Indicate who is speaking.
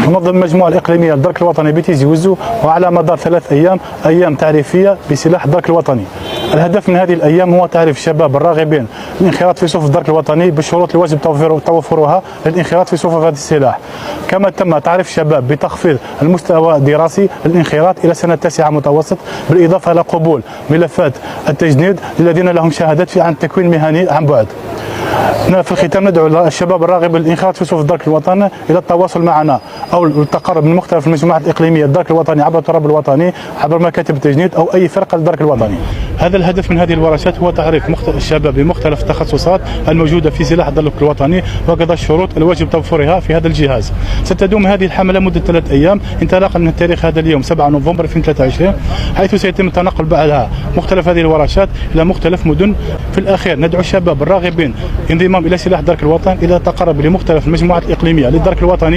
Speaker 1: تنظم المجموعة الإقليمية للدرك الوطني بتيزي وزو وعلى مدار 3 أيام تعريفية بسلاح الدرك الوطني. الهدف من هذه الأيام هو تعريف الشباب الراغبين للانخراط في صفوف الدرك الوطني بالشروط اللي واجب توفرها للانخراط في صفوف هذا السلاح. كما تم تعريف الشباب بتخفيض المستوى الدراسي للانخراط إلى سنة 9 متوسط، بالإضافة إلى قبول ملفات التجنيد للذين لهم شهادات عن التكوين المهني عن بعد. في الختام ندعو الشباب الراغب للانخراط في صفوف الدرك الوطني الى التواصل معنا او التقرب من مختلف المجموعات الاقليميه الدرك الوطني عبر التراب الوطني عبر مكاتب التجنيد او اي فرقه للدرك الوطني. هذا الهدف من هذه الورشات هو تعريف الشباب بمختلف التخصصات الموجوده في سلاح الدرك الوطني وقضاء الشروط الواجب توفرها في هذا الجهاز. ستدوم هذه الحمله مده 3 أيام انطلاقا من تاريخ هذا اليوم 7 نوفمبر 2023، حيث سيتم التنقل بعدها مختلف هذه الورشات الى مختلف مدن. في الاخير ندعو الشباب الراغبين انضمام الى سلاح الدرك الوطني الى التقرب لمختلف المجموعات الاقليميه للدرك الوطني